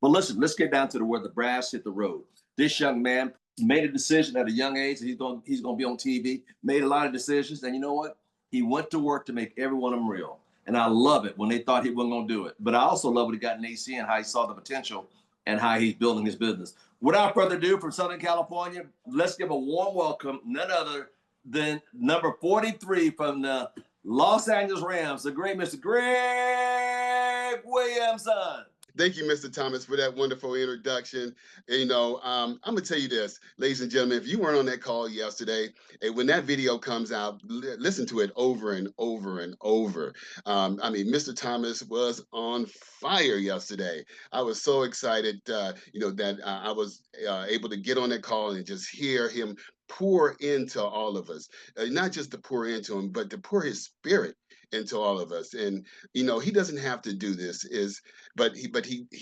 But listen, let's get down to where the brass hit the road. This young man made a decision at a young age that he's gonna be on TV. Made a lot of decisions, and you know what? He went to work to make every one of them real. And I love it when they thought he wasn't gonna do it. But I also love what he got in AC and how he saw the potential and how he's building his business. Without further ado, from Southern California, let's give a warm welcome, none other than number 43 from the Los Angeles Rams, the great Mr. Greg Williamson. Thank you, Mr. Thomas, for that wonderful introduction. I'm gonna tell you this, ladies and gentlemen, if you weren't on that call yesterday, and when that video comes out, listen to it over and over and over. Mr. Thomas was on fire yesterday. I was so excited, that I was able to get on that call and just hear him pour into all of us, not just to pour into him, but to pour his spirit into all of us. And he doesn't have to do this, but he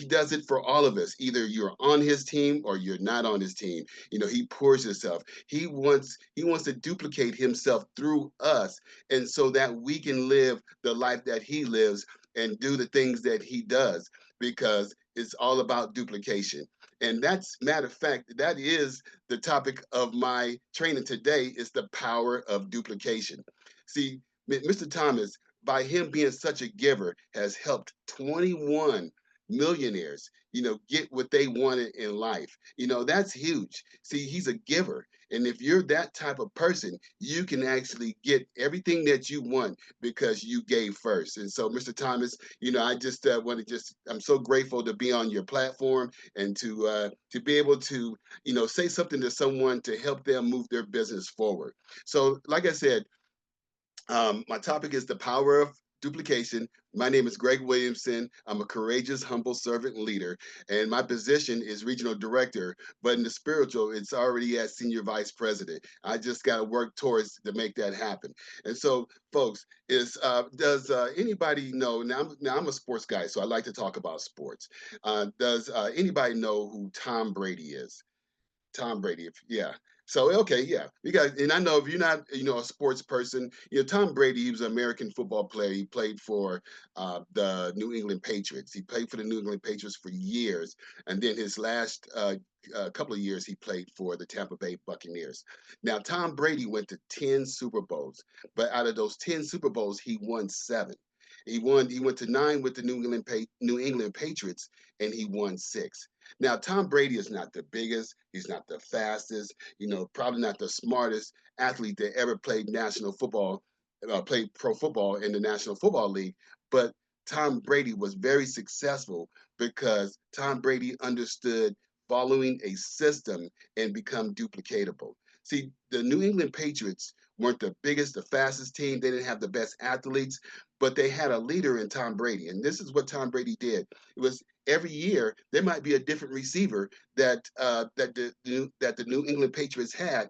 does it for all of us. Either you're on his team or you're not on his team. He pours himself. He wants to duplicate himself through us, and so that we can live the life that he lives and do the things that he does, because it's all about duplication. And that's, matter of fact, that is the topic of my training today, is the power of duplication. See, Mr. Thomas, by him being such a giver, has helped 21 millionaires, get what they wanted in life. That's huge. See, he's a giver. And if you're that type of person, you can actually get everything that you want because you gave first. And so, Mr. Thomas, I just I'm so grateful to be on your platform and to be able to, say something to someone to help them move their business forward. So, like I said, my topic is the power of duplication. My name is Greg Williamson. I'm a courageous, humble servant leader, and my position is regional director. But in the spiritual, it's already at senior vice president. I just got to work towards to make that happen. And so, folks, does anybody know? Now I'm a sports guy, so I like to talk about sports. Does anybody know who Tom Brady is? Tom Brady, yeah. So okay, yeah, and I know if you're not, a sports person, Tom Brady, he was an American football player. He played for the New England Patriots. He played for the New England Patriots for years, and then his last couple of years, he played for the Tampa Bay Buccaneers. Now, Tom Brady went to 10 Super Bowls, but out of those 10 Super Bowls, he won 7. He went to 9 with the New England Patriots, and he won 6. Now, Tom Brady is not the biggest, he's not the fastest, probably not the smartest athlete that ever played national football, played pro football in the National Football League. But Tom Brady was very successful because Tom Brady understood following a system and become duplicatable. See, the New England Patriots weren't the biggest, the fastest team. They didn't have the best athletes, but they had a leader in Tom Brady. And this is what Tom Brady did. It was every year there might be a different receiver that the New England Patriots had,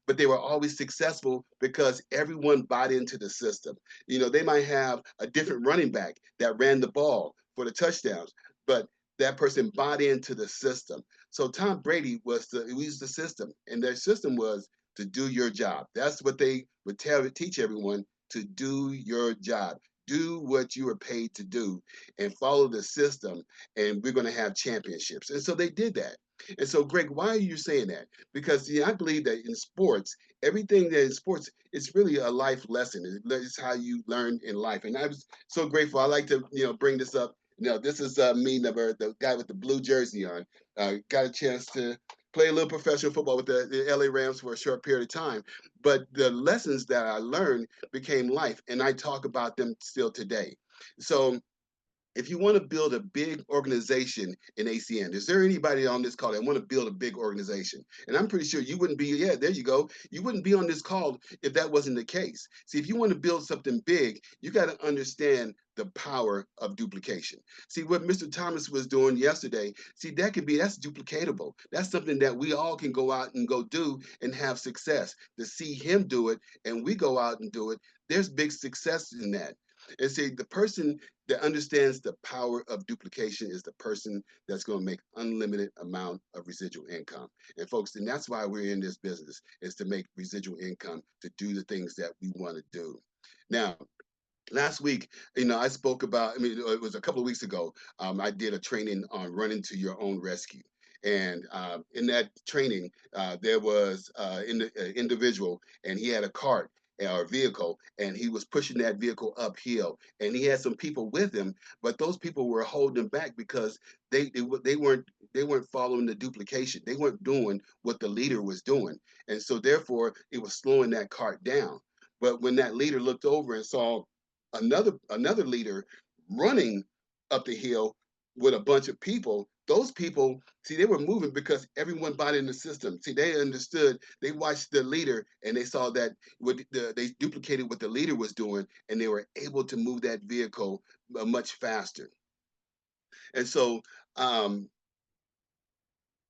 but they were always successful because everyone bought into the system. They might have a different running back that ran the ball for the touchdowns, but that person bought into the system. So Tom Brady was the system, and their system was to do your job. That's what they would teach everyone, to do your job. Do what you were paid to do and follow the system, and we're going to have championships. And so they did that. And so, Greg, why are you saying that? Because I believe that in sports, everything that in sports, it's really a life lesson. It's how you learn in life. And I was so grateful. I like to, bring this up. This is me, the guy with the blue jersey on. Got a chance to play a little professional football with the LA Rams for a short period of time. But the lessons that I learned became life, and I talk about them still today. So if you want to build a big organization in ACN, is there anybody on this call that want to build a big organization? And I'm pretty sure you wouldn't be, yeah, there you go. You wouldn't be on this call if that wasn't the case. See, if you want to build something big, you got to understand the power of duplication. See, what Mr. Thomas was doing yesterday, see, that's duplicatable. That's something that we all can go out and go do and have success. To see him do it and we go out and do it, there's big success in that. And see, the person that understands the power of duplication is the person that's going to make unlimited amount of residual income. And folks, and that's why we're in this business, is to make residual income, to do the things that we want to do. Now, Last week, I spoke about, I mean, it was a couple of weeks ago, I did a training on running to your own rescue. And in that training, there was an individual, and he had a cart or a vehicle, and he was pushing that vehicle uphill. And he had some people with him, but those people were holding him back because they weren't following the duplication. They weren't doing what the leader was doing, and so therefore it was slowing that cart down. But when that leader looked over and saw another leader running up the hill with a bunch of people, those people, see, they were moving because everyone bought in the system. See, they understood, they watched the leader, and they saw that they duplicated what the leader was doing, and they were able to move that vehicle much faster. And so um,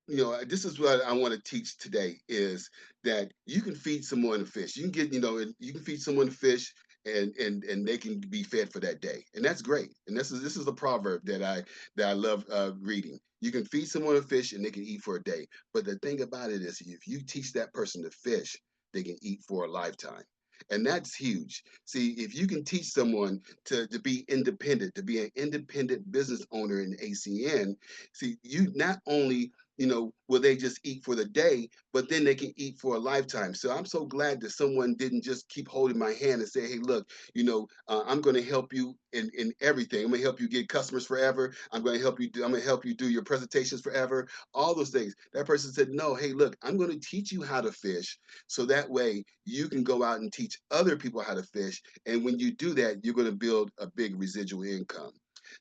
this is what I want to teach today, is that you can feed someone a fish. You can you can feed someone a fish, and they can be fed for that day. And that's great. And this is a proverb that I love reading. You can feed someone a fish and they can eat for a day. But the thing about it is, if you teach that person to fish, they can eat for a lifetime. And that's huge. See, if you can teach someone to be independent, to be an independent business owner in ACN, see, you not only will they just eat for the day, but then they can eat for a lifetime. So I'm so glad that someone didn't just keep holding my hand and say, hey, look, I'm going to help you in everything. I'm going to help you get customers forever. I'm going to help you do your presentations forever, all those things. That person said, no, hey, look, I'm going to teach you how to fish. So that way you can go out and teach other people how to fish. And when you do that, you're going to build a big residual income.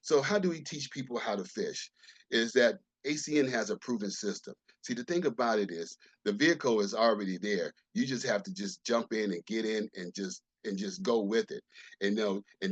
So how do we teach people how to fish? Is that ACN has a proven system. See, the thing about it is the vehicle is already there. You just have to just jump in and get in and just go with it. And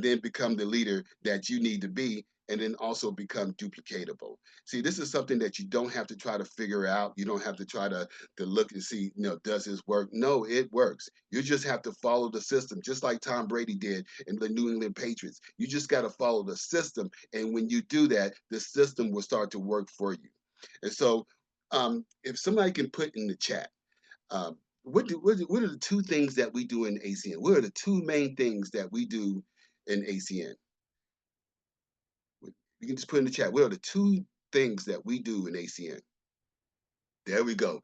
then become the leader that you need to be, and then also become duplicatable. See, this is something that you don't have to try to figure out. You don't have to try to look and see, does this work? No, it works. You just have to follow the system, just like Tom Brady did in the New England Patriots. You just got to follow the system. And when you do that, the system will start to work for you. And so, if somebody can put in the chat, um, what are the two things that we do in ACN? What are the two main things that we do in ACN? You can just put in the chat. What are the two things that we do in ACN? There we go.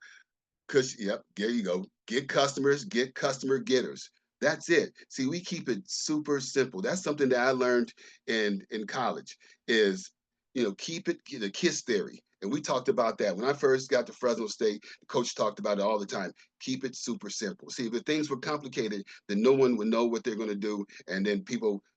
Yep, there you go. Get customers, get customer getters. That's it. See, we keep it super simple. That's something that I learned in college, is, keep it the KISS theory. And we talked about that when I first got to Fresno State. The coach talked about it all the time. Keep it super simple. See, if things were complicated, then no one would know what they're going to do, and then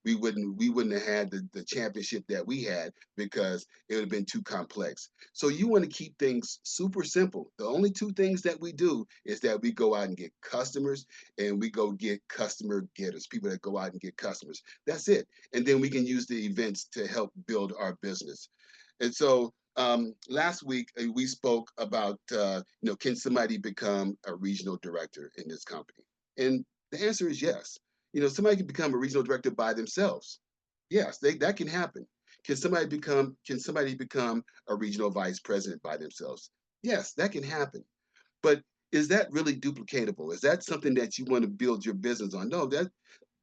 we wouldn't have had the championship that we had, because it would have been too complex. So you want to keep things super simple. The only two things that we do is that we go out and get customers, and we go get customer getters, people that go out and get customers. That's it. And then we can use the events to help build our business. And so last week we spoke about, can somebody become a regional director in this company? And the answer is yes. Somebody can become a regional director by themselves. Yes, that can happen. Can somebody become a regional vice president by themselves? Yes, that can happen. But is that really duplicatable? Is that something that you want to build your business on? No,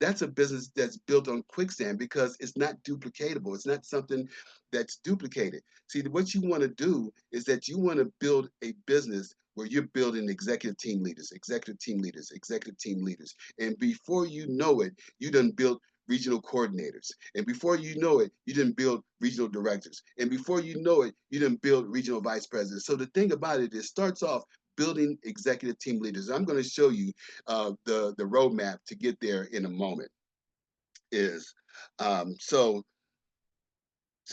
that's a business that's built on quicksand, because it's not duplicatable. It's not something that's duplicated. See, what you want to do is that you want to build a business where you're building executive team leaders, executive team leaders, executive team leaders. And before you know it, you done built regional coordinators. And before you know it, you didn't build regional directors. And before you know it, you didn't build regional vice presidents. So the thing about it, starts off building executive team leaders. I'm going to show you the roadmap to get there in a moment. Is so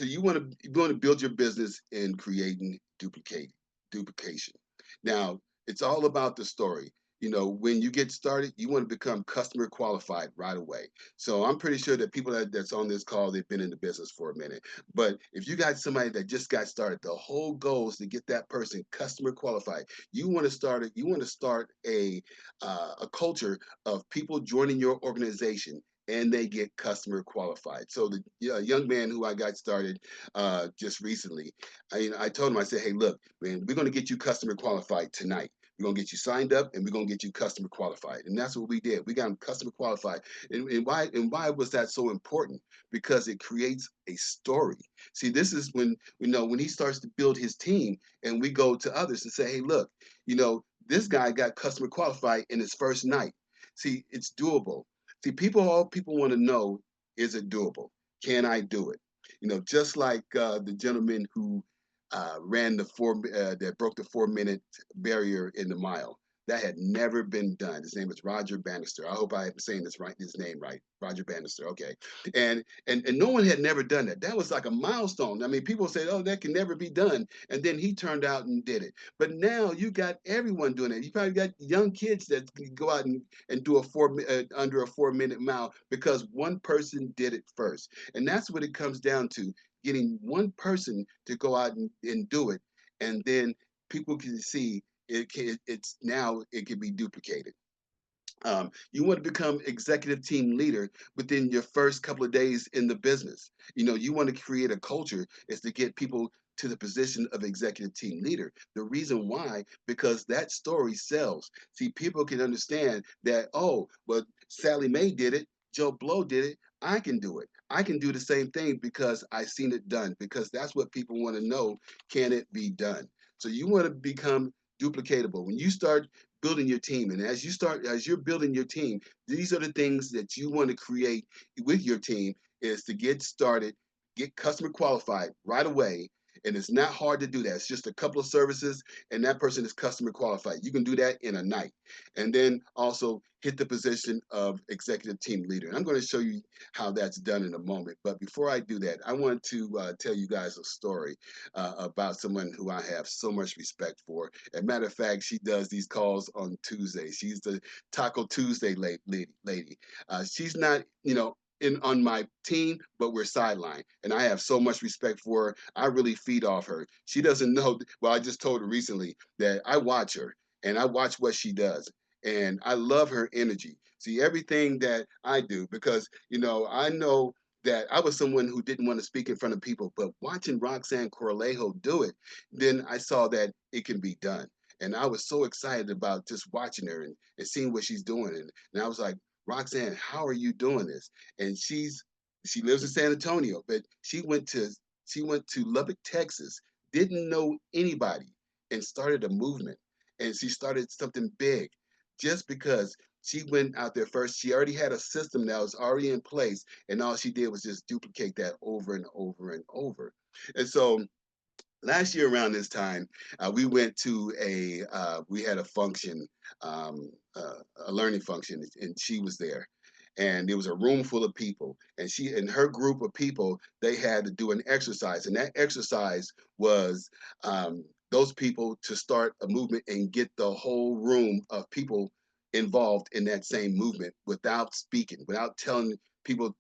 you want to build your business in creating duplication. Now, it's all about the story. When you get started, you want to become customer qualified right away. So I'm pretty sure that people that's on this call, they've been in the business for a minute. But if you got somebody that just got started, the whole goal is to get that person customer qualified. You want to start a culture of people joining your organization, and they get customer qualified. So the young man who I got started just recently, I told him, I said, hey, look, man, we're going to get you customer qualified tonight. We're going to get you signed up, and we're going to get you customer qualified. And that's what we did. We got them customer qualified. And why was that so important? Because it creates a story. See, this is when, when he starts to build his team, and we go to others and say, hey, look, this guy got customer qualified in his first night. See, it's doable. See, all people want to know, is it doable? Can I do it? Just like the gentleman who that broke the 4-minute barrier in the mile. That had never been done. His name was Roger Bannister. I hope I am saying his name right. Roger Bannister. Okay. And no one had never done that. That was like a milestone. I mean, people say, oh, that can never be done. And then he turned out and did it. But now you got everyone doing it. You probably got young kids that go out and do under a 4-minute mile because one person did it first. And that's what it comes down to. Getting one person to go out and do it, and then people can see it can be duplicated. You want to become executive team leader within your first couple of days in the business. You want to create a culture is to get people to the position of executive team leader. The reason why, because that story sells. See, people can understand that, oh, well, Sally Mae did it, Joe Blow did it, I can do it. I can do the same thing because I've seen it done, because that's what people want to know. Can it be done? So you want to become duplicatable. When you start building your team, and as you're building your team, these are the things that you want to create with your team, is to get started, get customer qualified right away. And it's not hard to do that. It's just a couple of services, and that person is customer qualified. You can do that in a night. And then also hit the position of executive team leader. And I'm going to show you how that's done in a moment. But before I do that, I want to tell you guys a story about someone who I have so much respect for. As a matter of fact, she does these calls on Tuesday. She's the Taco Tuesday lady. She's not, on my team, but we're sidelined. And I have so much respect for her. I really feed off her. She doesn't know. Well, I just told her recently that I watch her and I watch what she does. And I love her energy. See, everything that I do, because, I know that I was someone who didn't want to speak in front of people, but watching Roxanne Corlejo do it, then I saw that it can be done. And I was so excited about just watching her and seeing what she's doing. And I was like, Roxanne, how are you doing this? And she lives in San Antonio, but she went to Lubbock, Texas, didn't know anybody, and started a movement. And she started something big just because she went out there first. She already had a system that was already in place, and all she did was just duplicate that over and over and over. And so last year around this time, we went to we had a function, a learning function, and she was there. And there was a room full of people, and she and her group of people, they had to do an exercise, and that exercise was those people to start a movement and get the whole room of people involved in that same movement without speaking, without telling people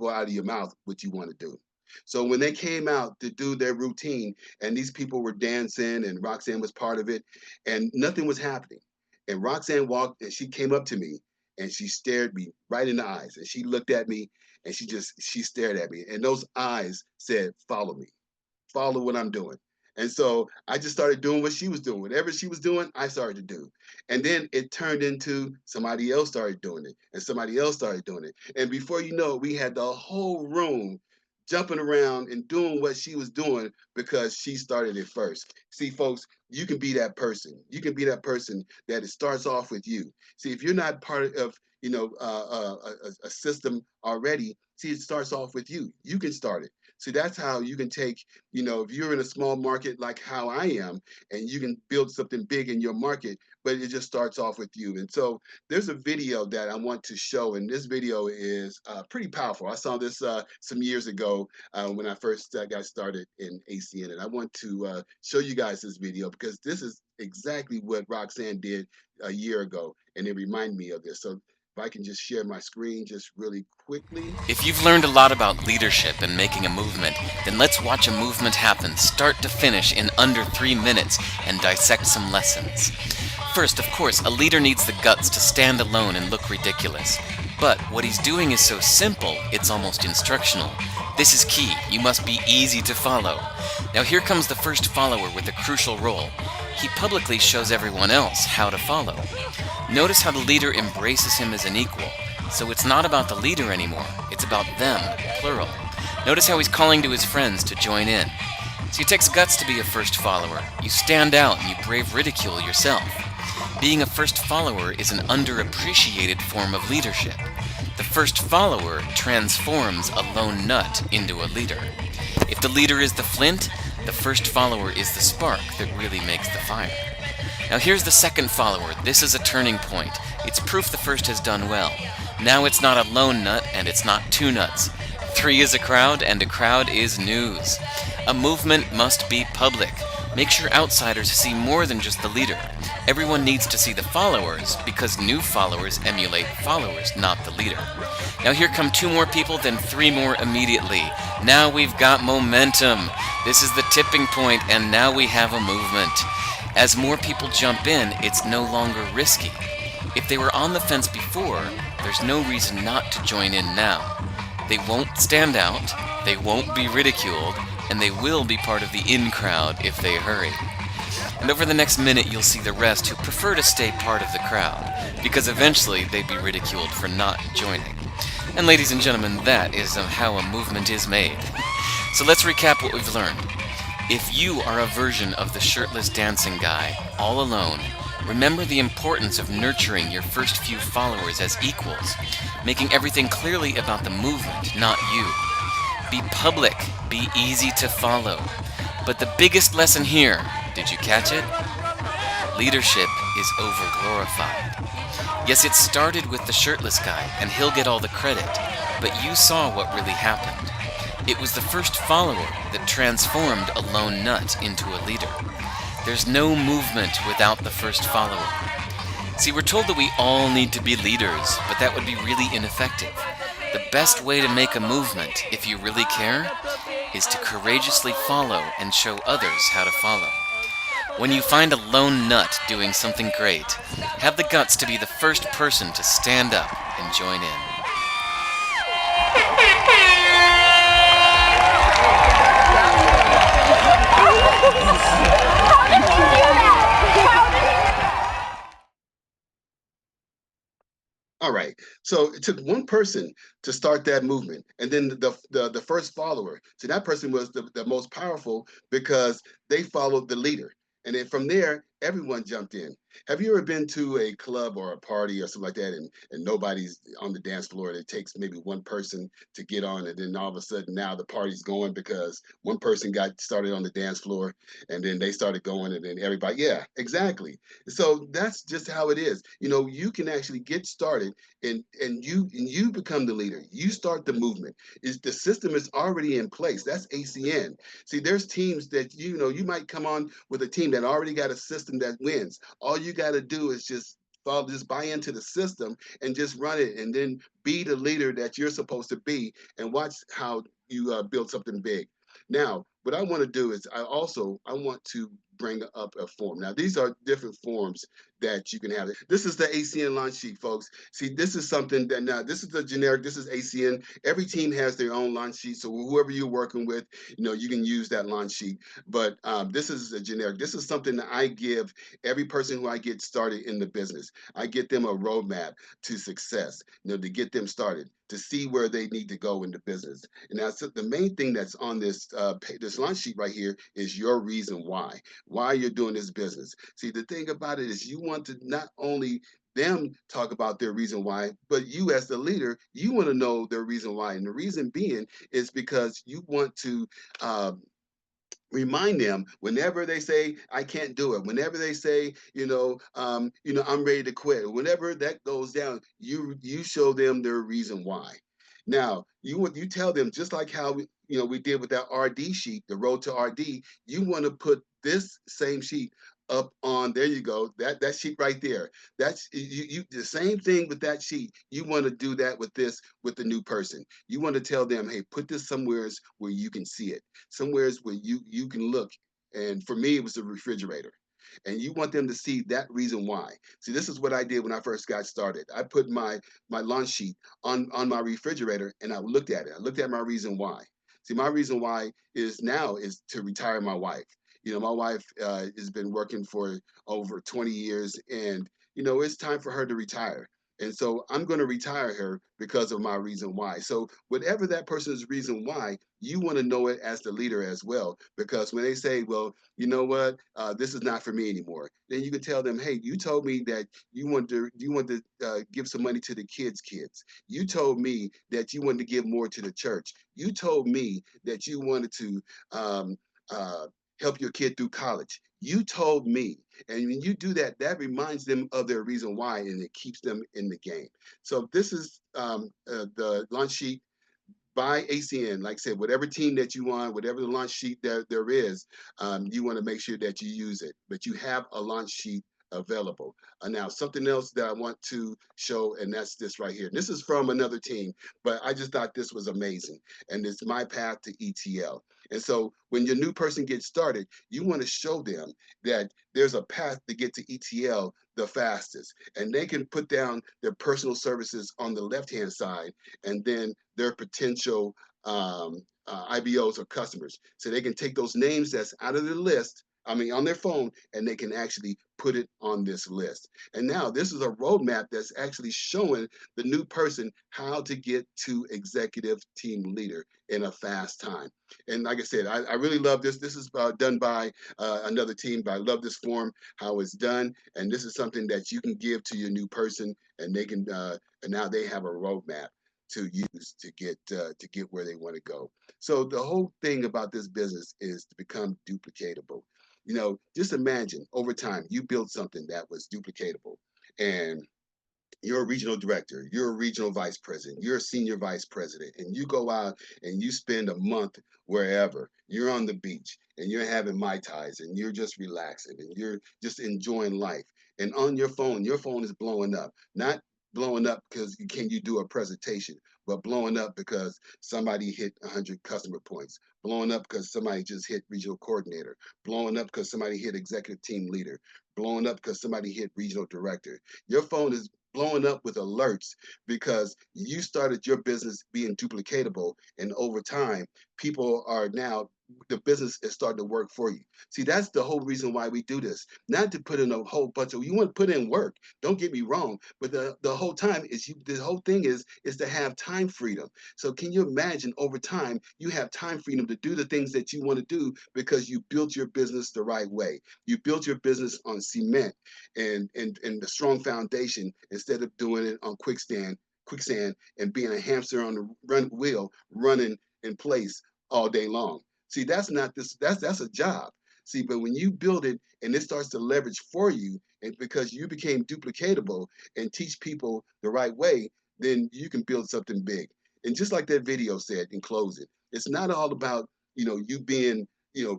out of your mouth what you want to do. So when they came out to do their routine, and these people were dancing, and Roxanne was part of it, and nothing was happening. And Roxanne walked, and she came up to me, and she stared me right in the eyes, and she looked at me, and she stared at me, and those eyes said, "Follow me, follow what I'm doing." And so I just started doing what she was doing. Whatever she was doing, I started to do. And then it turned into somebody else started doing it, and somebody else started doing it. And before you know it, we had the whole room jumping around and doing what she was doing because she started it first. See, folks, you can be that person. You can be that person that it starts off with you. See, if you're not part of, a system already, see, it starts off with you. You can start it. See, that's how you can take, if you're in a small market like how I am, and you can build something big in your market, but it just starts off with you. And so there's a video that I want to show, and this video is pretty powerful. I saw this some years ago when I first got started in ACN, and I want to show you guys this video because this is exactly what Roxanne did a year ago, and it reminded me of this. So if I can just share my screen just really quickly. If you've learned a lot about leadership and making a movement, then let's watch a movement happen start to finish in under 3 minutes and dissect some lessons. First, of course, a leader needs the guts to stand alone and look ridiculous. But what he's doing is so simple, it's almost instructional. This is key. You must be easy to follow. Now here comes the first follower with a crucial role. He publicly shows everyone else how to follow. Notice how the leader embraces him as an equal. So it's not about the leader anymore, it's about them, plural. Notice how he's calling to his friends to join in. See, it takes guts to be a first follower. You stand out and you brave ridicule yourself. Being a first follower is an underappreciated form of leadership. The first follower transforms a lone nut into a leader. If the leader is the flint, the first follower is the spark that really makes the fire. Now here's the second follower. This is a turning point. It's proof the first has done well. Now it's not a lone nut and it's not two nuts. 3 is a crowd and a crowd is news. A movement must be public. Make sure outsiders see more than just the leader. Everyone needs to see the followers because new followers emulate followers, not the leader. Now here come 2 more people, then 3 more immediately. Now we've got momentum. This is the tipping point, and now we have a movement. As more people jump in, it's no longer risky. If they were on the fence before, there's no reason not to join in now. They won't stand out, they won't be ridiculed, and they will be part of the in crowd if they hurry. And over the next minute you'll see the rest who prefer to stay part of the crowd, because eventually they'd be ridiculed for not joining. And ladies and gentlemen, that is how a movement is made. So let's recap what we've learned. If you are a version of the shirtless dancing guy, all alone, remember the importance of nurturing your first few followers as equals, making everything clearly about the movement, not you. Be public, be easy to follow. But the biggest lesson here, did you catch it? Leadership is overglorified. Yes, it started with the shirtless guy, and he'll get all the credit, but you saw what really happened. It was the first follower that transformed a lone nut into a leader. There's no movement without the first follower. See, we're told that we all need to be leaders, but that would be really ineffective. The best way to make a movement, if you really care, is to courageously follow and show others how to follow. When you find a lone nut doing something great, have the guts to be the first person to stand up and join in. All right. So it took one person to start that movement, and then the first follower. So that person was the most powerful because they followed the leader. And then from there, everyone jumped in. Have you ever been to a club or a party or something like that, and nobody's on the dance floor, and it takes maybe one person to get on, and then all of a sudden now the party's going because one person got started on the dance floor, and then they started going, and then everybody, yeah, exactly. So that's just how it is. You know, you can actually get started, and you become the leader. You start the movement. Is the system is already in place. That's ACN. See, there's teams that you might come on with a team that already got a system that wins. All you got to do is just buy into the system and just run it, and then be the leader that you're supposed to be, and watch how you build something big. Now, what I want to do is I want to bring up a form. Now, these are different forms that you can have. This is the ACN launch sheet, folks. See, this is something that now this is the generic. This is ACN. Every team has their own launch sheet. So whoever you're working with, you can use that launch sheet. But this is a generic. This is something that I give every person who I get started in the business. I get them a roadmap to success, to get them started, to see where they need to go in the business. And that's the main thing that's on this this launch sheet right here is your reason why you're doing this business. See, the thing about it is you want to not only them talk about their reason why, but you as the leader, you want to know their reason why. And the reason being is because you want to remind them whenever they say I can't do it, whenever they say I'm ready to quit, whenever that goes down, you show them their reason why. Now you tell them, just like how we did with that RD sheet, the road to RD. You want to put this same sheet up on, there you go, that sheet right there. That's you the same thing with that sheet. You want to do that with the new person. You want to tell them, hey, put this somewheres where you can see it, somewheres where you can look. And for me, it was the refrigerator. And you want them to see that reason why. See, this is what I did when I first got started. I put my launch sheet on my refrigerator, and I looked at it. I looked at my reason why. See, my reason why is to retire my wife. My wife has been working for over 20 years, and it's time for her to retire. And so I'm going to retire her because of my reason why. So whatever that person's reason why, you want to know it as the leader as well. Because when they say, well, you know what, this is not for me anymore, then you can tell them, hey, you told me that you want to give some money to the kids. You told me that you wanted to give more to the church. You told me that you wanted to um, uh, help your kid through college. You told me. And when you do that, that reminds them of their reason why, and it keeps them in the game. So this is the launch sheet by ACN. Like I said, whatever team that you want, whatever the launch sheet there is, you want to make sure that you use it. But you have a launch sheet available. Now, something else that I want to show, and that's this right here. This is from another team, but I just thought this was amazing. And it's my path to ETL. And so when your new person gets started, you want to show them that there's a path to get to ETL the fastest. And they can put down their personal services on the left-hand side, and then their potential IBOs or customers. So they can take those names that's out of the list, on their phone, and they can actually put it on this list. And now this is a roadmap that's actually showing the new person how to get to executive team leader in a fast time. And like I said, I really love this. This is done by another team, but I love this form, how it's done. And this is something that you can give to your new person, and they can, and now they have a roadmap to use to get where they want to go. So the whole thing about this business is to become duplicatable. Just imagine over time you built something that was duplicatable, and you're a regional director, you're a regional vice president, you're a senior vice president, and you go out and you spend a month wherever. You're on the beach and you're having Mai Tais and you're just relaxing and you're just enjoying life. And on your phone is blowing up. Not blowing up because can you do a presentation, but blowing up because somebody hit 100 customer points, blowing up because somebody just hit regional coordinator, blowing up because somebody hit executive team leader, blowing up because somebody hit regional director. Your phone is blowing up with alerts because you started your business being duplicatable, and over time people are now, the business is starting to work for you. See, that's the whole reason why we do this. Not to put in a whole bunch of, you want to put in work, don't get me wrong, but the whole time is the whole thing is to have time freedom. So can you imagine over time you have time freedom to do the things that you want to do because you built your business the right way. You built your business on cement and the strong foundation, instead of doing it on quicksand and being a hamster on the wheel running in place all day long. See, that's not this, that's a job. See, but when you build it and it starts to leverage for you, and because you became duplicatable and teach people the right way, then you can build something big. And just like that video said in closing, it's not all about, you being,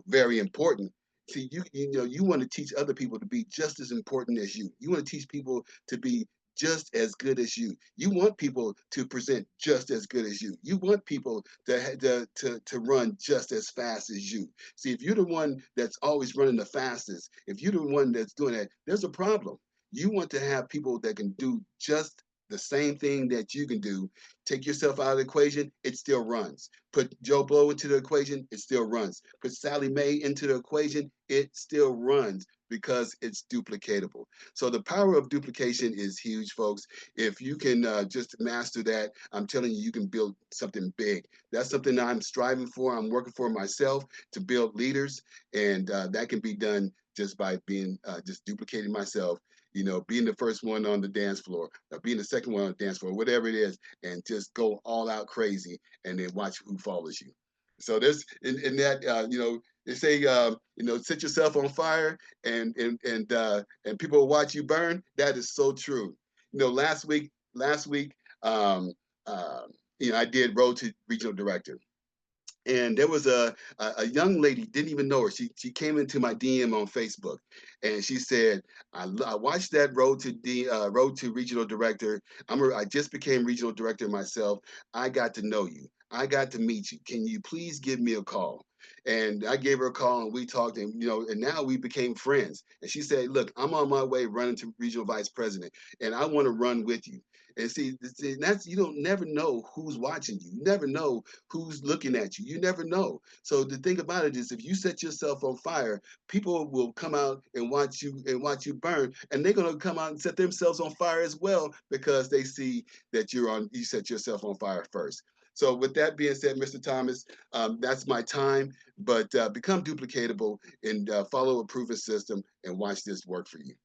very important. See, you want to teach other people to be just as important as you. You want to teach people to be just as good as you. You want people to present just as good as you. You want people to run just as fast as you. See, if you're the one that's always running the fastest, if you're the one that's doing that, there's a problem. You want to have people that can do just the same thing that you can do. Take yourself out of the equation, it still runs. Put Joe Blow into the equation, it still runs. Put Sally Mae into the equation, it still runs because it's duplicatable. So the power of duplication is huge, folks. If you can just master that, I'm telling you, you can build something big. That's something that I'm striving for. I'm working for myself to build leaders, and that can be done just by being just duplicating myself, being the first one on the dance floor, or being the second one on the dance floor, whatever it is, and just go all out crazy, and then watch who follows you. So there's in that, they say, set yourself on fire, and people will watch you burn. That is so true. Last week, um, I did Road to Regional Director. And there was a young lady, didn't even know her. She came into my DM on Facebook, and she said, I watched that Road to Regional Director. I just became regional director myself. I got to know you. I got to meet you. Can you please give me a call? And I gave her a call and we talked, and and now we became friends. And she said, look, I'm on my way running to regional vice president and I want to run with you. And see, that's, you don't never know who's watching you. You never know who's looking at you. You never know. So the thing about it is, if you set yourself on fire, people will come out and watch you burn, and they're gonna come out and set themselves on fire as well because they see that you set yourself on fire first. So with that being said, Mr. Thomas, that's my time. But become duplicatable and follow a proven system and watch this work for you.